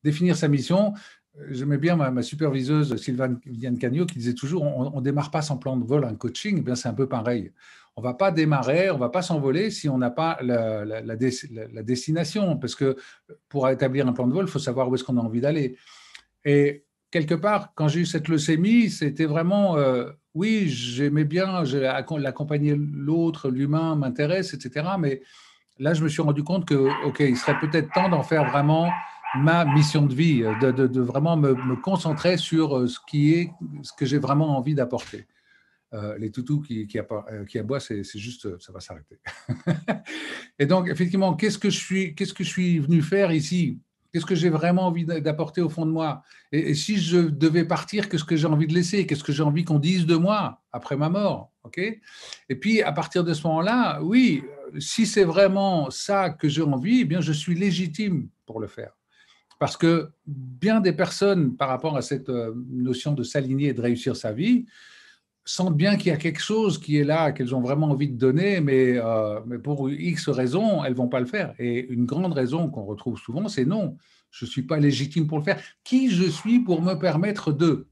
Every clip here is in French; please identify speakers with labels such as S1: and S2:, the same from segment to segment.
S1: définir sa mission. J'aimais bien ma superviseuse Sylviane Cagnot qui disait toujours on ne démarre pas sans plan de vol un coaching. Eh bien, c'est un peu pareil. On ne va pas démarrer, on ne va pas s'envoler si on n'a pas la destination. Parce que pour établir un plan de vol, il faut savoir où est-ce qu'on a envie d'aller. Et quelque part, quand j'ai eu cette leucémie, c'était vraiment, oui, j'aimais bien l'accompagner l'autre, l'humain m'intéresse, etc. Mais là, je me suis rendu compte que, OK, il serait peut-être temps d'en faire vraiment ma mission de vie, de vraiment me concentrer sur ce que j'ai vraiment envie d'apporter. Les toutous qui aboient, c'est juste, ça va s'arrêter. Et donc, effectivement, qu'est-ce que je suis venu faire ici? Qu'est-ce que j'ai vraiment envie d'apporter au fond de moi? Et si je devais partir, qu'est-ce que j'ai envie de laisser? Qu'est-ce que j'ai envie qu'on dise de moi après ma mort? OK? Et puis, à partir de ce moment-là, oui, si c'est vraiment ça que j'ai envie, eh bien, je suis légitime pour le faire. Parce que bien des personnes, par rapport à cette notion de s'aligner et de réussir sa vie, sentent bien qu'il y a quelque chose qui est là, qu'elles ont vraiment envie de donner, mais pour X raisons, elles ne vont pas le faire. Et une grande raison qu'on retrouve souvent, c'est non, je ne suis pas légitime pour le faire. Qui je suis pour me permettre de?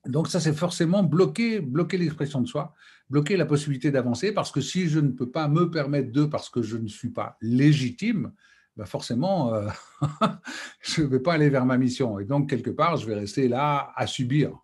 S1: Donc ça, c'est forcément bloquer l'expression de soi, bloquer la possibilité d'avancer, parce que si je ne peux pas me permettre de, parce que je ne suis pas légitime, ben forcément, je ne vais pas aller vers ma mission. Et donc, quelque part, je vais rester là à subir.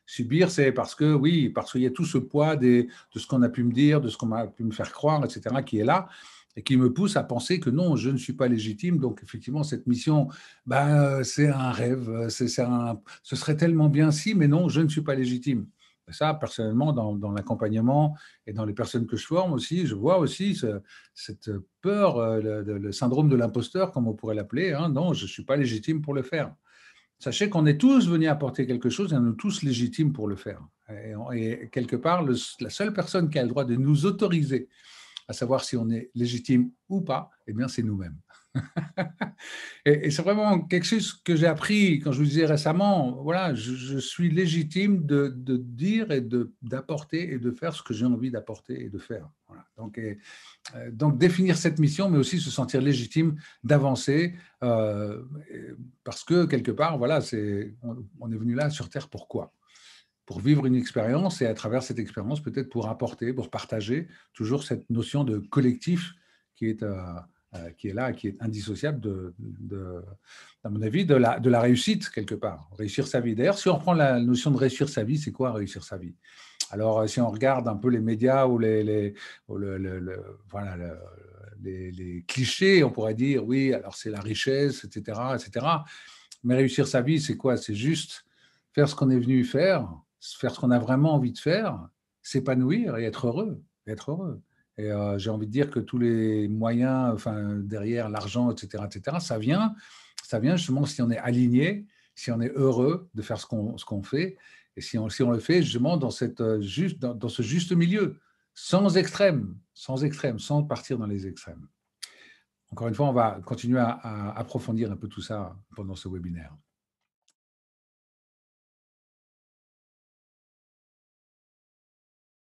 S1: Subir, c'est parce que, oui, parce qu'il y a tout ce poids de ce qu'on a pu me dire, de ce qu'on a pu me faire croire, etc., qui est là et qui me pousse à penser que non, je ne suis pas légitime. Donc, effectivement, cette mission, ben, c'est un rêve, ce serait tellement bien si, mais non, je ne suis pas légitime. Et ça, personnellement, dans l'accompagnement et dans les personnes que je forme aussi, je vois aussi cette peur, le syndrome de l'imposteur, comme on pourrait l'appeler. Hein. Non, je ne suis pas légitime pour le faire. Sachez qu'on est tous venus apporter quelque chose et on est tous légitimes pour le faire. Et quelque part, la seule personne qui a le droit de nous autoriser à savoir si on est légitime ou pas, eh bien, c'est nous-mêmes. Et c'est vraiment quelque chose que j'ai appris quand je vous disais récemment, voilà, je suis légitime de dire et d'apporter et de faire ce que j'ai envie d'apporter et de faire. Voilà. Donc, définir cette mission, mais aussi se sentir légitime d'avancer, parce que quelque part, voilà, on est venu là sur Terre pourquoi? Pour vivre une expérience et à travers cette expérience, peut-être pour apporter, pour partager, toujours cette notion de collectif qui est là, qui est indissociable, à mon avis, de la réussite, quelque part. Réussir sa vie. D'ailleurs, si on reprend la notion de réussir sa vie, c'est quoi réussir sa vie? Alors, si on regarde un peu les médias ou voilà, les clichés, on pourrait dire, oui, alors c'est la richesse, etc., etc. Mais réussir sa vie, c'est quoi? C'est juste faire ce qu'on est venu faire ce qu'on a vraiment envie de faire, s'épanouir et être heureux. Être heureux. Et j'ai envie de dire que tous les moyens, enfin, derrière l'argent, etc., ça vient justement si on est aligné, si on est heureux de faire ce qu'on fait, et si on le fait justement dans ce juste milieu, sans extrême, sans partir dans les extrêmes. Encore une fois, on va continuer à approfondir un peu tout ça pendant ce webinaire.